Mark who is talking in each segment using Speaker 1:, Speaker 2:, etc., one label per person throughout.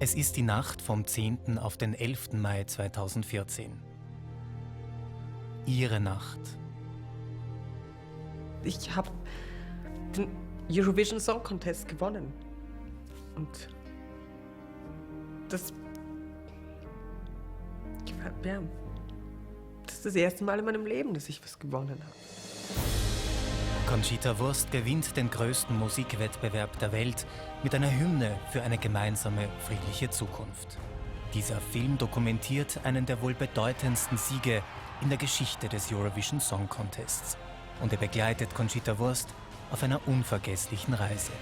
Speaker 1: Es ist die Nacht vom 10. auf den 11. Mai 2014. Ihre Nacht.
Speaker 2: Ich habe den Eurovision Song Contest gewonnen. Und das, ja, das ist das erste Mal in meinem Leben, dass ich was gewonnen habe.
Speaker 1: Conchita Wurst gewinnt den größten Musikwettbewerb der Welt mit einer Hymne für eine gemeinsame, friedliche Zukunft. Dieser Film dokumentiert einen der wohl bedeutendsten Siege in der Geschichte des Eurovision Song Contests. Und er begleitet Conchita Wurst auf einer unvergesslichen Reise.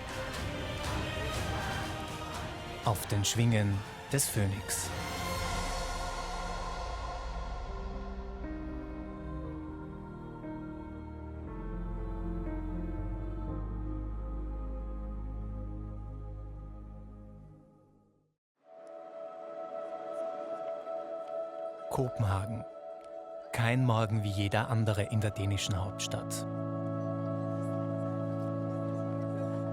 Speaker 1: Auf den Schwingen des Phönix. Kopenhagen. Kein Morgen wie jeder andere in der dänischen Hauptstadt.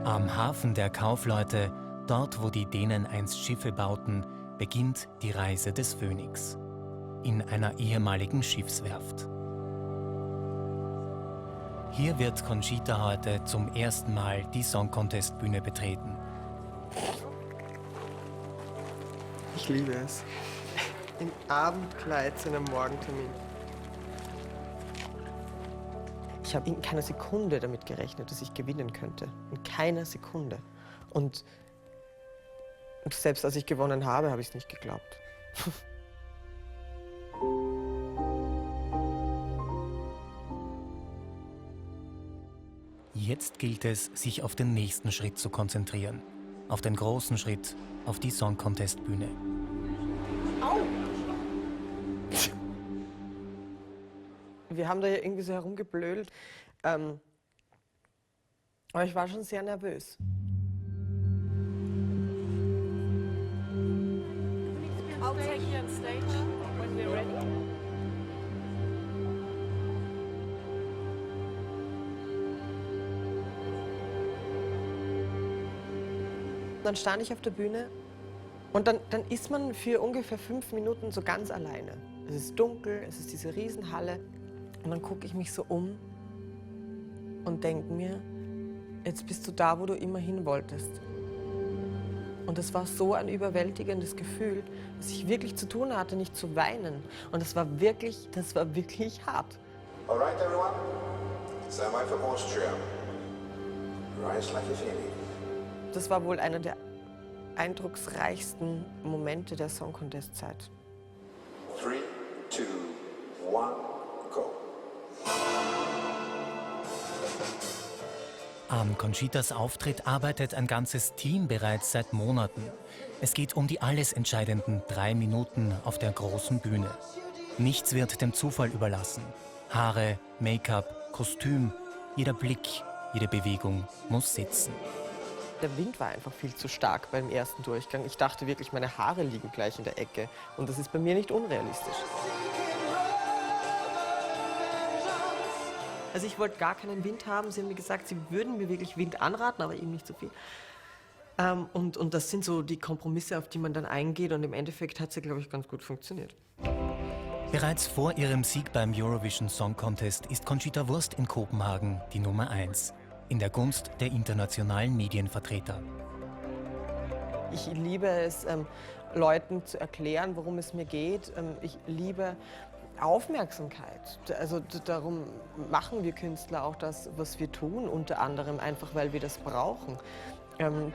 Speaker 1: Am Hafen der Kaufleute, dort wo die Dänen einst Schiffe bauten, beginnt die Reise des Phönix. In einer ehemaligen Schiffswerft. Hier wird Conchita heute zum ersten Mal die Song-Contest-Bühne betreten.
Speaker 2: Ich liebe es. Im Abendkleid zu einem Morgentermin. Ich habe in keiner Sekunde damit gerechnet, dass ich gewinnen könnte. In keiner Sekunde. Und selbst als ich gewonnen habe, habe ich es nicht geglaubt.
Speaker 1: Jetzt gilt es, sich auf den nächsten Schritt zu konzentrieren. Auf den großen Schritt, auf die Song-Contest-Bühne.
Speaker 2: Au! Wir haben da ja irgendwie so herumgeblödelt. Aber ich war schon sehr nervös.
Speaker 3: I'll take you on stage when we're ready.
Speaker 2: Dann stand ich auf der Bühne und dann ist man für ungefähr 5 Minuten so ganz alleine. Es ist dunkel, es ist diese Riesenhalle und dann gucke ich mich so um und denke mir, jetzt bist du da, wo du immer hin wolltest. Und es war so ein überwältigendes Gefühl, dass ich wirklich zu tun hatte, nicht zu weinen. Und das war wirklich hart.
Speaker 4: All right, everyone. Samai from Austria. Rise like a phoenix.
Speaker 2: Das war wohl einer der eindrucksreichsten Momente der Song Contest Zeit.
Speaker 4: 3, 2, 1, go.
Speaker 1: An Conchitas Auftritt arbeitet ein ganzes Team bereits seit Monaten. Es geht um die alles entscheidenden 3 Minuten auf der großen Bühne. Nichts wird dem Zufall überlassen. Haare, Make-up, Kostüm, jeder Blick, jede Bewegung muss sitzen.
Speaker 2: Der Wind war einfach viel zu stark beim ersten Durchgang. Ich dachte wirklich, meine Haare liegen gleich in der Ecke. Und das ist bei mir nicht unrealistisch. Also ich wollte gar keinen Wind haben. Sie haben mir gesagt, sie würden mir wirklich Wind anraten, aber eben nicht so viel. Und das sind so die Kompromisse, auf die man dann eingeht. Und im Endeffekt hat sie, glaube ich, ganz gut funktioniert.
Speaker 1: Bereits vor ihrem Sieg beim Eurovision Song Contest ist Conchita Wurst in Kopenhagen die Nummer 1. In der Gunst der internationalen Medienvertreter.
Speaker 2: Ich liebe es, Leuten zu erklären, worum es mir geht. Ich liebe Aufmerksamkeit. Also darum machen wir Künstler auch das, was wir tun, unter anderem einfach, weil wir das brauchen.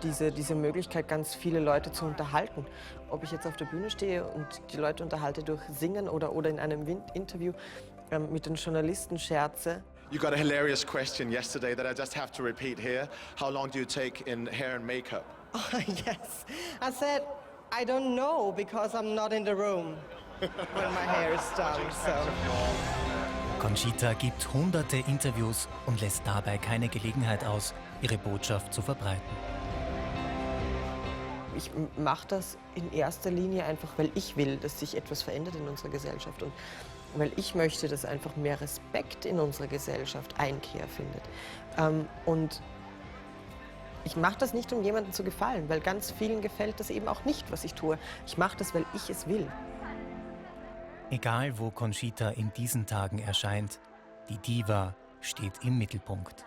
Speaker 2: Diese Möglichkeit, ganz viele Leute zu unterhalten. Ob ich jetzt auf der Bühne stehe und die Leute unterhalte durch Singen oder in einem Interview mit den Journalisten scherze.
Speaker 5: You got a hilarious question yesterday that I just have to repeat here. How long do you take in hair and makeup?
Speaker 2: Oh, yes. I said, I don't know because I'm not in the room when my hair is done. So.
Speaker 1: Conchita gibt hunderte Interviews und lässt dabei keine Gelegenheit aus, ihre Botschaft zu verbreiten.
Speaker 2: Ich mache das in erster Linie einfach, weil ich will, dass sich etwas verändert in unserer Gesellschaft und weil ich möchte, dass einfach mehr Respekt in unserer Gesellschaft Einkehr findet. Und Ich mache das nicht, um jemandem zu gefallen, weil ganz vielen gefällt das eben auch nicht, was ich tue. Ich mache das, weil ich es will.
Speaker 1: Egal wo Conchita in diesen Tagen erscheint, die Diva steht im Mittelpunkt.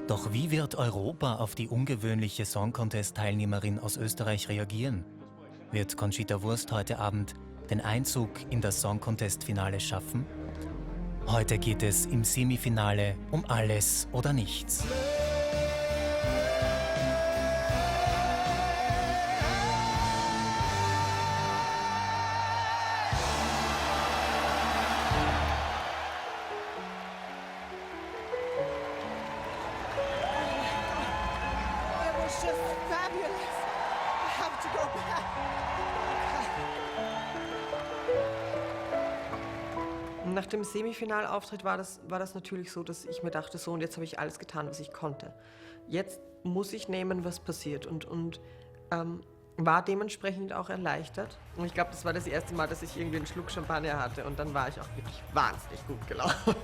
Speaker 1: Doch wie wird Europa auf die ungewöhnliche Song-Contest-Teilnehmerin aus Österreich reagieren? Wird Conchita Wurst heute Abend den Einzug in das Song-Contest-Finale schaffen? Heute geht es im Semifinale um alles oder nichts.
Speaker 2: Nach dem Semifinalauftritt war das natürlich so, dass ich mir dachte, so, und jetzt habe ich alles getan, was ich konnte. Jetzt muss ich nehmen, was passiert, und war dementsprechend auch erleichtert. Und ich glaube, das war das erste Mal, dass ich irgendwie einen Schluck Champagner hatte, und dann war ich auch wirklich wahnsinnig gut gelaufen.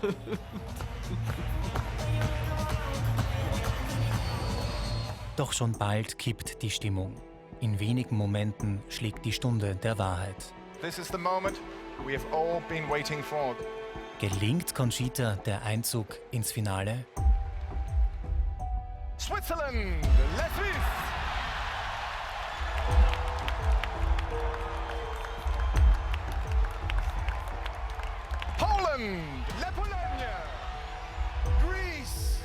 Speaker 1: Doch schon bald kippt die Stimmung. In wenigen Momenten schlägt die Stunde der Wahrheit.
Speaker 6: This is the moment we have all been waiting for.
Speaker 1: Gelingt Conchita der Einzug ins Finale?
Speaker 6: Switzerland, La Suisse. Poland, La Pologne. Greece,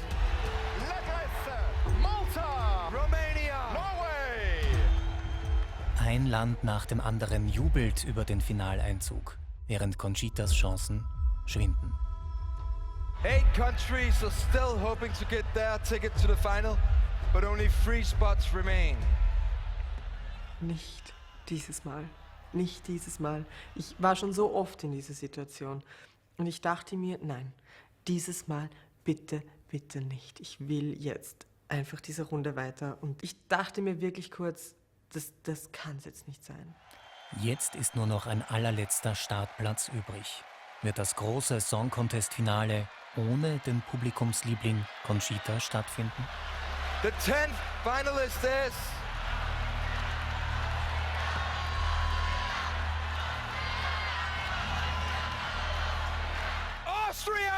Speaker 6: La Grèce. Malta, Romania, Norway.
Speaker 1: Ein Land nach dem anderen jubelt über den Finaleinzug, während Conchitas Chancen schwinden.
Speaker 7: 8 countries are still hoping to get their ticket to the final, but only 3 spots remain.
Speaker 2: Nicht dieses Mal. Nicht dieses Mal. Ich war schon so oft in dieser Situation. Und ich dachte mir, nein, dieses Mal bitte, bitte nicht. Ich will jetzt einfach diese Runde weiter. Und ich dachte mir wirklich kurz, das kann es jetzt nicht sein.
Speaker 1: Jetzt ist nur noch ein allerletzter Startplatz übrig. Wird das große Song-Contest-Finale ohne den Publikumsliebling Conchita stattfinden?
Speaker 7: The 10th finalist is Austria!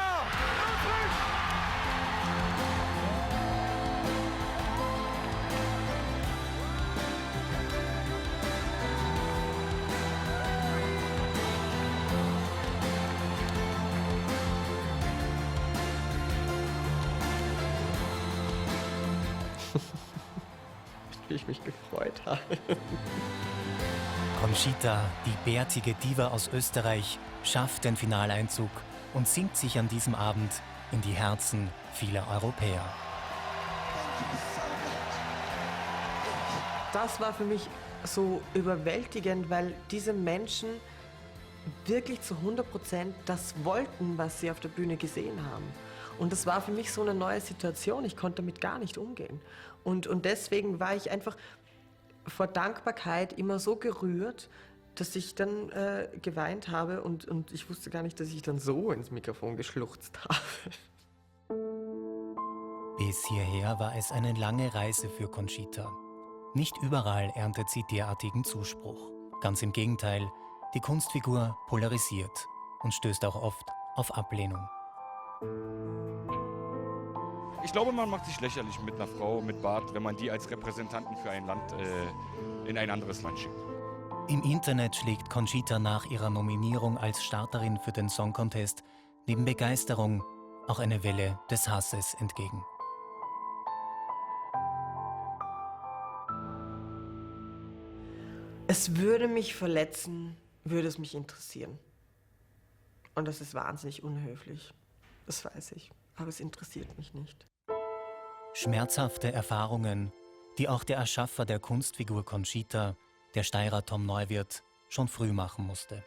Speaker 2: Wie ich mich gefreut habe.
Speaker 1: Conchita, die bärtige Diva aus Österreich, schafft den Finaleinzug und singt sich an diesem Abend in die Herzen vieler Europäer.
Speaker 2: Das war für mich so überwältigend, weil diese Menschen wirklich zu 100% das wollten, was sie auf der Bühne gesehen haben. Und das war für mich so eine neue Situation. Ich konnte damit gar nicht umgehen. Und deswegen war ich einfach vor Dankbarkeit immer so gerührt, dass ich dann geweint habe, und ich wusste gar nicht, dass ich dann so ins Mikrofon geschluchzt habe.
Speaker 1: Bis hierher war es eine lange Reise für Conchita. Nicht überall erntet sie derartigen Zuspruch. Ganz im Gegenteil, die Kunstfigur polarisiert und stößt auch oft auf Ablehnung.
Speaker 8: Ich glaube, man macht sich lächerlich mit einer Frau mit Bart, wenn man die als Repräsentanten für ein Land in ein anderes Land schickt.
Speaker 1: Im Internet schlägt Conchita nach ihrer Nominierung als Starterin für den Song Contest neben Begeisterung auch eine Welle des Hasses entgegen.
Speaker 2: Es würde mich verletzen, würde es mich interessieren. Und das ist wahnsinnig unhöflich. Das weiß ich. Aber es interessiert mich nicht.
Speaker 1: Schmerzhafte Erfahrungen, die auch der Erschaffer der Kunstfigur Conchita, der Steirer Tom Neuwirth, schon früh machen musste.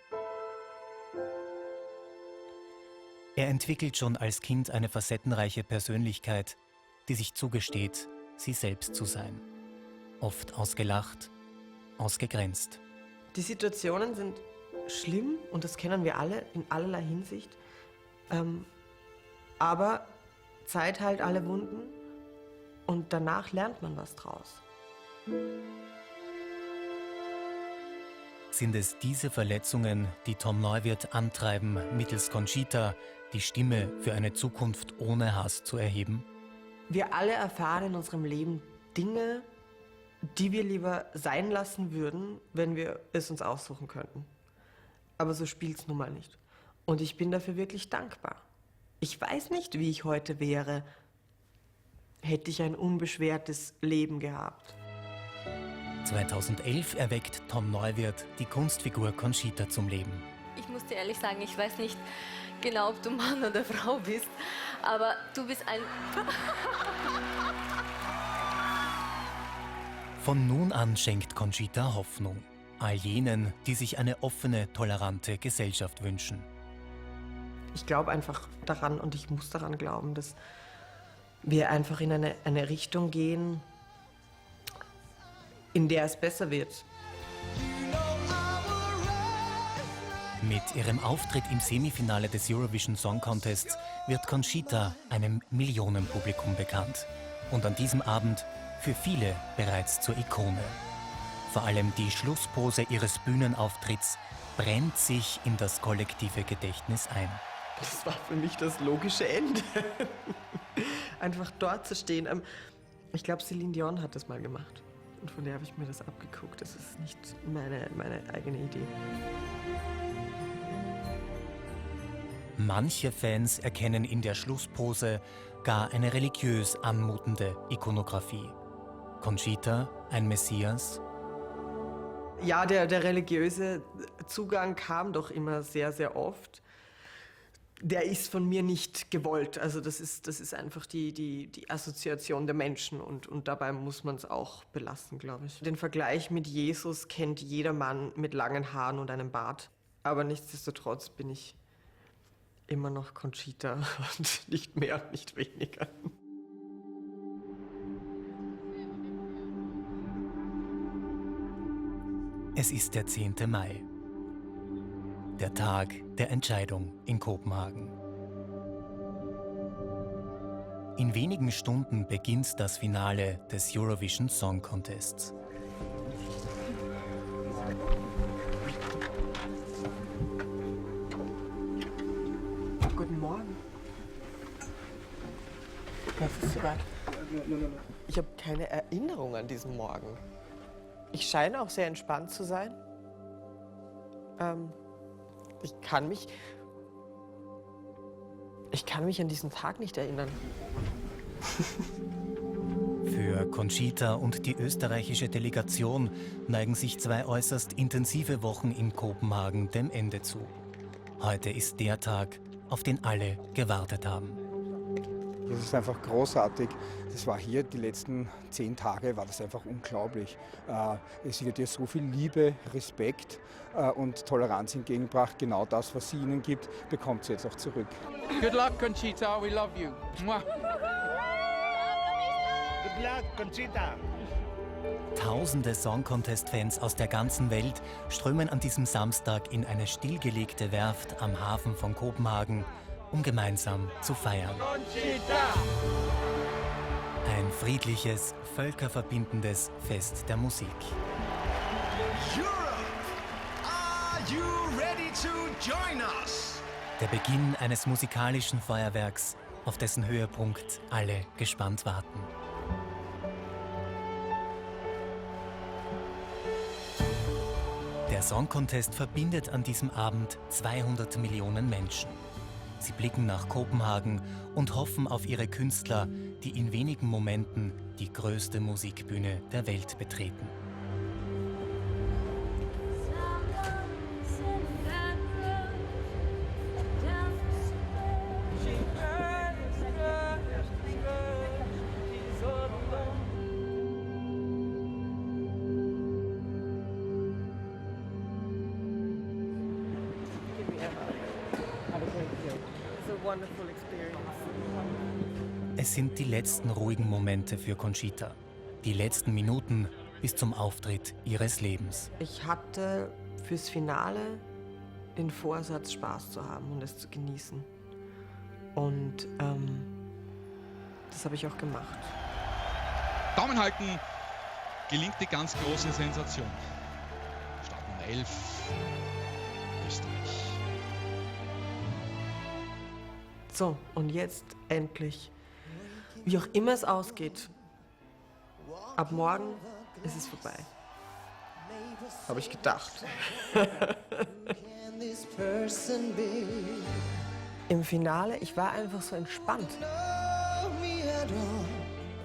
Speaker 1: Er entwickelt schon als Kind eine facettenreiche Persönlichkeit, die sich zugesteht, sie selbst zu sein. Oft ausgelacht, ausgegrenzt.
Speaker 2: Die Situationen sind schlimm, und das kennen wir alle in allerlei Hinsicht. Aber Zeit heilt alle Wunden, und danach lernt man was draus.
Speaker 1: Sind es diese Verletzungen, die Tom Neuwirth antreiben, mittels Conchita die Stimme für eine Zukunft ohne Hass zu erheben?
Speaker 2: Wir alle erfahren in unserem Leben Dinge, die wir lieber sein lassen würden, wenn wir es uns aussuchen könnten. Aber so spielt es nun mal nicht. Und ich bin dafür wirklich dankbar. Ich weiß nicht, wie ich heute wäre, hätte ich ein unbeschwertes Leben gehabt.
Speaker 1: 2011 erweckt Tom Neuwirth die Kunstfigur Conchita zum Leben.
Speaker 9: Ich muss dir ehrlich sagen, ich weiß nicht genau, ob du Mann oder Frau bist, aber du bist ein...
Speaker 1: Von nun an schenkt Conchita Hoffnung. All jenen, die sich eine offene, tolerante Gesellschaft wünschen.
Speaker 2: Ich glaube einfach daran und ich muss daran glauben, dass wir einfach in eine Richtung gehen, in der es besser wird.
Speaker 1: Mit ihrem Auftritt im Semifinale des Eurovision Song Contests wird Conchita einem Millionenpublikum bekannt. Und an diesem Abend für viele bereits zur Ikone. Vor allem die Schlusspose ihres Bühnenauftritts brennt sich in das kollektive Gedächtnis ein.
Speaker 2: Das war für mich das logische Ende. Einfach dort zu stehen. Ich glaube, Celine Dion hat das mal gemacht. Und von der habe ich mir das abgeguckt. Das ist nicht meine eigene Idee.
Speaker 1: Manche Fans erkennen in der Schlusspose gar eine religiös anmutende Ikonografie. Conchita, ein Messias?
Speaker 2: Ja, der religiöse Zugang kam doch immer sehr, sehr oft. Der ist von mir nicht gewollt. Also das ist einfach die Assoziation der Menschen und dabei muss man es auch belassen, glaube ich. Den Vergleich mit Jesus kennt jeder Mann mit langen Haaren und einem Bart. Aber nichtsdestotrotz bin ich immer noch Conchita und nicht mehr und nicht weniger.
Speaker 1: Es ist der 10. Mai. Der Tag der Entscheidung in Kopenhagen. In wenigen Stunden beginnt das Finale des Eurovision Song Contests.
Speaker 2: Guten Morgen. Was ist soweit? Ich habe keine Erinnerung an diesen Morgen. Ich scheine auch sehr entspannt zu sein. Ich kann mich an diesen Tag nicht erinnern.
Speaker 1: Für Conchita und die österreichische Delegation neigen sich 2 äußerst intensive Wochen in Kopenhagen dem Ende zu. Heute ist der Tag, auf den alle gewartet haben.
Speaker 10: Das ist einfach großartig. Das war hier, die letzten 10 Tage war das einfach unglaublich. Es wird ihr so viel Liebe, Respekt und Toleranz entgegengebracht. Genau das, was sie ihnen gibt, bekommt sie jetzt auch zurück.
Speaker 11: Good luck, Conchita. We love you. Mwah.
Speaker 12: Good luck, Conchita.
Speaker 1: Tausende Song-Contest-Fans aus der ganzen Welt strömen an diesem Samstag in eine stillgelegte Werft am Hafen von Kopenhagen, um gemeinsam zu feiern. Ein friedliches, völkerverbindendes Fest der Musik.
Speaker 12: Europe, are you ready to join us?
Speaker 1: Der Beginn eines musikalischen Feuerwerks, auf dessen Höhepunkt alle gespannt warten. Der Song Contest verbindet an diesem Abend 200 Millionen Menschen. Sie blicken nach Kopenhagen und hoffen auf ihre Künstler, die in wenigen Momenten die größte Musikbühne der Welt betreten. Es sind die letzten ruhigen Momente für Conchita. Die letzten Minuten bis zum Auftritt ihres Lebens.
Speaker 2: Ich hatte fürs Finale den Vorsatz, Spaß zu haben und es zu genießen. Und das habe ich auch gemacht.
Speaker 13: Daumen halten, gelingt die ganz große Sensation. Start Nummer 11, Österreich.
Speaker 2: So, und jetzt endlich, wie auch immer es ausgeht, ab morgen ist es vorbei. Habe ich gedacht. Im Finale, ich war einfach so entspannt.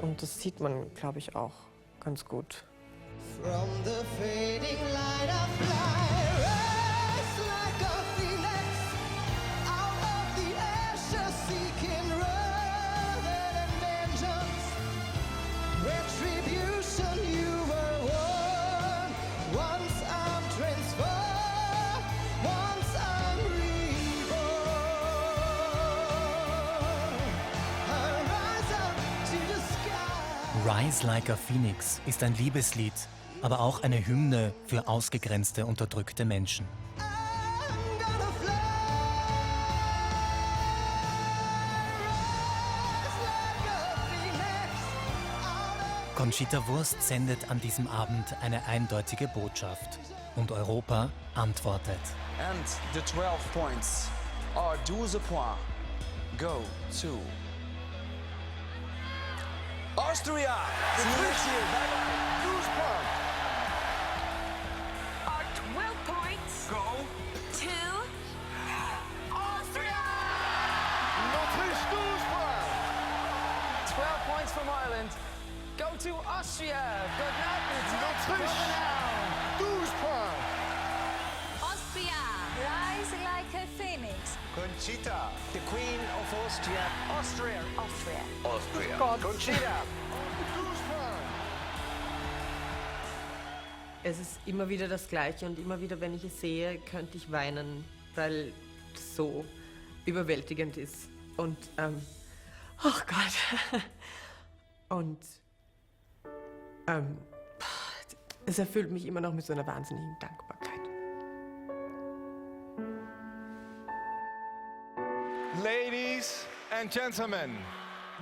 Speaker 2: Und das sieht man, glaube ich, auch ganz gut.
Speaker 1: Rise Like a Phoenix ist ein Liebeslied, aber auch eine Hymne für ausgegrenzte, unterdrückte Menschen. Conchita Wurst sendet an diesem Abend eine eindeutige Botschaft. Und Europa antwortet.
Speaker 12: And the 12 points are 12 points go to Austria.
Speaker 3: Our 12 points
Speaker 12: Go
Speaker 3: to Austria.
Speaker 12: 12 points from Ireland. Go to Austria. Good night.
Speaker 3: Austria, rise like a phoenix.
Speaker 12: Conchita, the Queen of Austria. Austria.
Speaker 3: Austria.
Speaker 12: Conchita.
Speaker 2: Es ist immer wieder das Gleiche und immer wieder, wenn ich es sehe, könnte ich weinen, weil es so überwältigend ist. Und, oh Gott. Und, es erfüllt mich immer noch mit so einer wahnsinnigen Dankbarkeit.
Speaker 6: Ladies and gentlemen,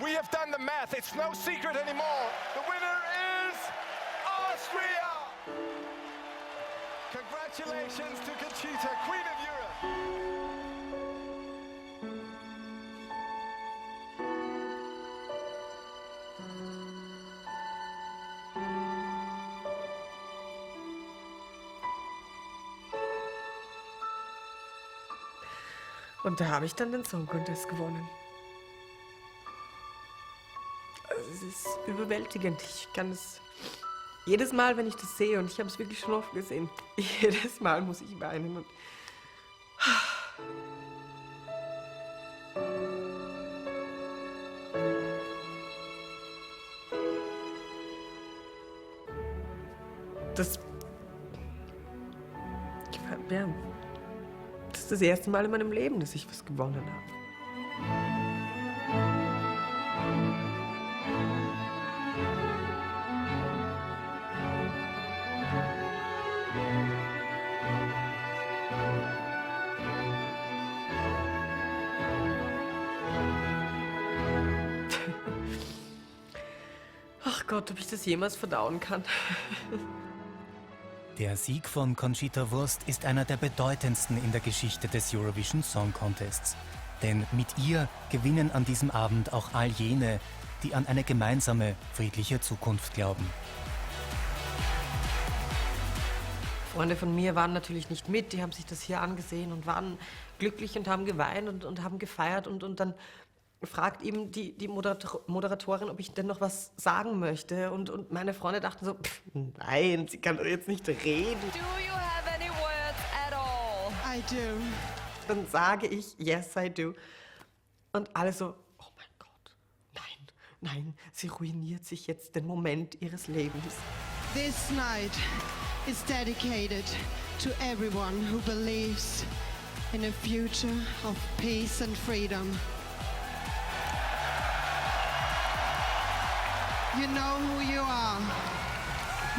Speaker 6: we have done the math. It's no secret anymore. The winner is Austria. Congratulations to Conchita, Queen of Europe.
Speaker 2: Und da habe ich dann den Song Contest gewonnen. Also es ist überwältigend. Ich kann es jedes Mal, wenn ich das sehe, und ich habe es wirklich schon oft gesehen, jedes Mal muss ich weinen. Und das, ja, das ist das erste Mal in meinem Leben, dass ich was gewonnen habe. Ach Gott, ob ich das jemals verdauen kann.
Speaker 1: Der Sieg von Conchita Wurst ist einer der bedeutendsten in der Geschichte des Eurovision Song Contests. Denn mit ihr gewinnen an diesem Abend auch all jene, die an eine gemeinsame, friedliche Zukunft glauben.
Speaker 2: Freunde von mir waren natürlich nicht mit, die haben sich das hier angesehen und waren glücklich und haben geweint und haben gefeiert und dann fragt eben die Moderatorin, ob ich denn noch was sagen möchte und meine Freunde dachten so, nein, sie kann doch jetzt nicht reden.
Speaker 3: Do you have any words at all?
Speaker 2: I do. Dann sage ich, yes, I do. Und alle so, oh mein Gott, nein, sie ruiniert sich jetzt den Moment ihres Lebens.
Speaker 14: This night is dedicated to everyone who believes in a future of peace and freedom. You know who you are.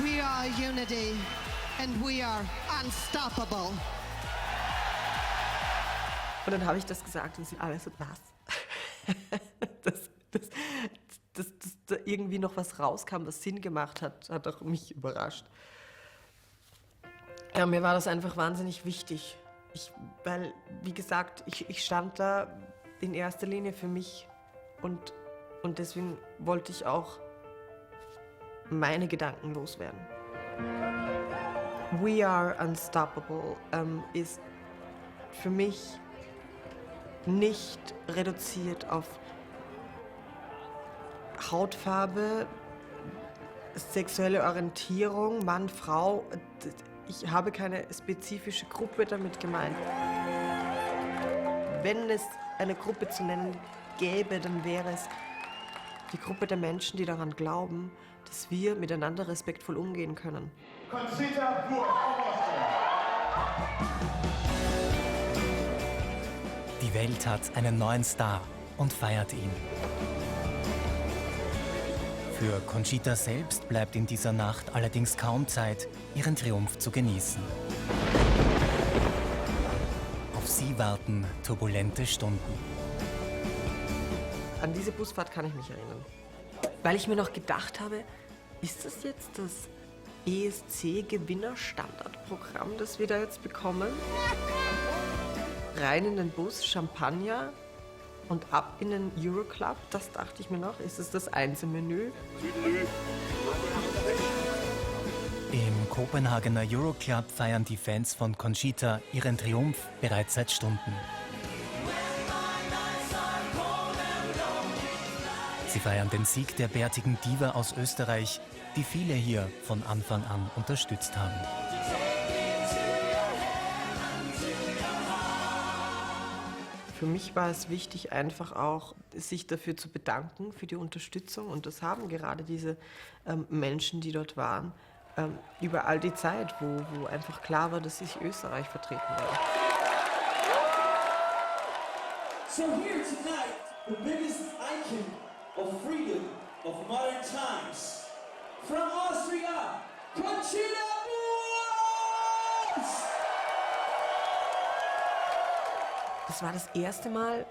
Speaker 14: We are unity and we are unstoppable.
Speaker 2: Und dann habe ich das gesagt und sie alle so, was? dass da irgendwie noch was rauskam, was Sinn gemacht hat, hat auch mich überrascht. Ja, mir war das einfach wahnsinnig wichtig. Weil, wie gesagt, ich stand da in erster Linie für mich und deswegen wollte ich auch meine Gedanken loswerden. We Are Unstoppable ist für mich nicht reduziert auf Hautfarbe, sexuelle Orientierung, Mann, Frau. Ich habe keine spezifische Gruppe damit gemeint. Wenn es eine Gruppe zu nennen gäbe, dann wäre es die Gruppe der Menschen, die daran glauben, dass wir miteinander respektvoll umgehen können.
Speaker 1: Die Welt hat einen neuen Star und feiert ihn. Für Conchita selbst bleibt in dieser Nacht allerdings kaum Zeit, ihren Triumph zu genießen. Auf sie warten turbulente Stunden.
Speaker 2: An diese Busfahrt kann ich mich erinnern. Weil ich mir noch gedacht habe, ist das jetzt das ESC-Gewinner-Standardprogramm, das wir da jetzt bekommen? Rein in den Bus, Champagner und ab in den Euroclub, das dachte ich mir noch. Ist es das Einzelmenü?
Speaker 1: Im Kopenhagener Euroclub feiern die Fans von Conchita ihren Triumph bereits seit Stunden. Sie feiern den Sieg der bärtigen Diva aus Österreich, die viele hier von Anfang an unterstützt haben.
Speaker 2: Für mich war es wichtig, einfach auch sich dafür zu bedanken, für die Unterstützung. Und das haben gerade diese Menschen, die dort waren, über all die Zeit, wo einfach klar war, dass ich Österreich vertreten werde.
Speaker 15: So here tonight, the biggest icon of freedom of modern times, from Austria, Conchita Wurst!
Speaker 2: Das war das erste Mal,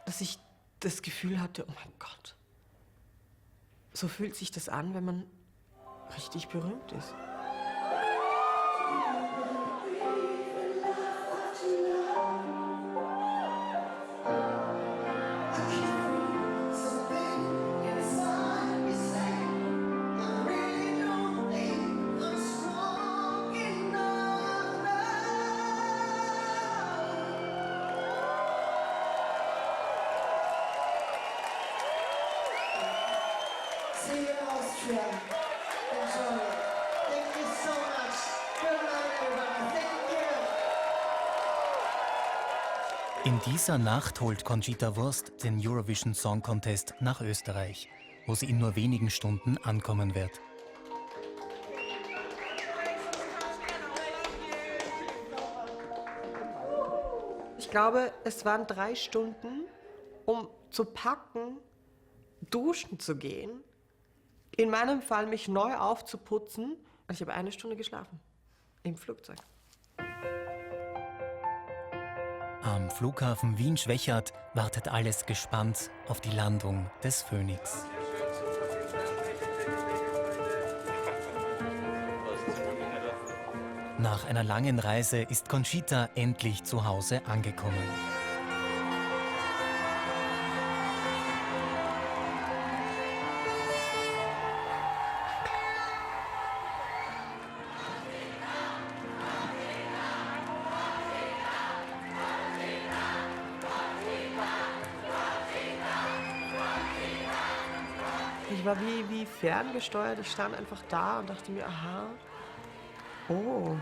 Speaker 2: dass ich das Gefühl hatte, oh mein Gott, so fühlt sich das an, wenn man richtig berühmt ist.
Speaker 15: See you in Austria. Enjoy it. Thank you so much. Good night, everybody. Thank you.
Speaker 1: In dieser Nacht holt Conchita Wurst den Eurovision Song Contest nach Österreich, wo sie in nur wenigen Stunden ankommen wird.
Speaker 2: Ich glaube, es waren 3 Stunden, um zu packen, duschen zu gehen, in meinem Fall mich neu aufzuputzen. Ich habe 1 Stunde geschlafen im Flugzeug.
Speaker 1: Am Flughafen Wien-Schwechat wartet alles gespannt auf die Landung des Phönix. Nach einer langen Reise ist Conchita endlich zu Hause angekommen.
Speaker 2: Ich war wie ferngesteuert. Ich stand einfach da und dachte mir, aha, oh.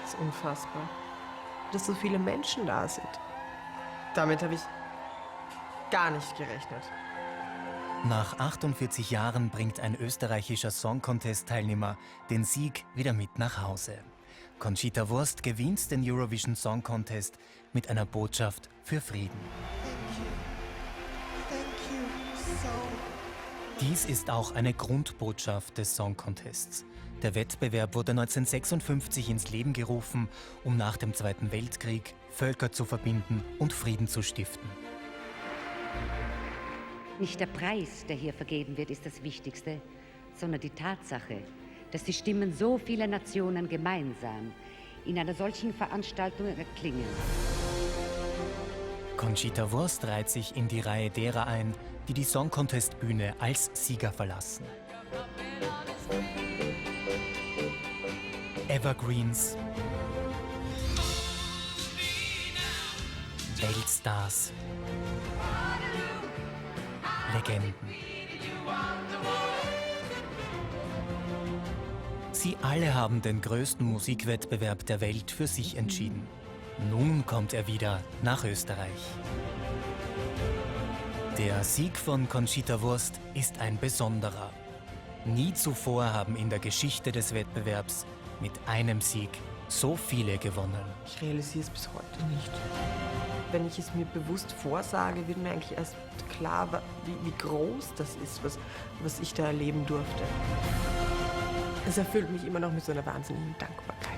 Speaker 2: Das ist unfassbar, dass so viele Menschen da sind. Damit habe ich gar nicht gerechnet.
Speaker 1: Nach 48 Jahren bringt ein österreichischer Song-Contest-Teilnehmer den Sieg wieder mit nach Hause. Conchita Wurst gewinnt den Eurovision Song Contest mit einer Botschaft für Frieden. Dies ist auch eine Grundbotschaft des Song Contests. Der Wettbewerb wurde 1956 ins Leben gerufen, um nach dem Zweiten Weltkrieg Völker zu verbinden und Frieden zu stiften.
Speaker 16: Nicht der Preis, der hier vergeben wird, ist das Wichtigste, sondern die Tatsache, dass die Stimmen so vieler Nationen gemeinsam in einer solchen Veranstaltung erklingen.
Speaker 1: Conchita Wurst reiht sich in die Reihe derer ein, die die Song Contest Bühne als Sieger verlassen. Evergreens, Weltstars, Legenden. Sie alle haben den größten Musikwettbewerb der Welt für sich entschieden. Nun kommt er wieder nach Österreich. Der Sieg von Conchita Wurst ist ein besonderer. Nie zuvor haben in der Geschichte des Wettbewerbs mit einem Sieg so viele gewonnen.
Speaker 2: Ich realisiere es bis heute nicht. Wenn ich es mir bewusst vorsage, wird mir eigentlich erst klar, wie groß das ist, was ich da erleben durfte. Es erfüllt mich immer noch mit so einer wahnsinnigen Dankbarkeit.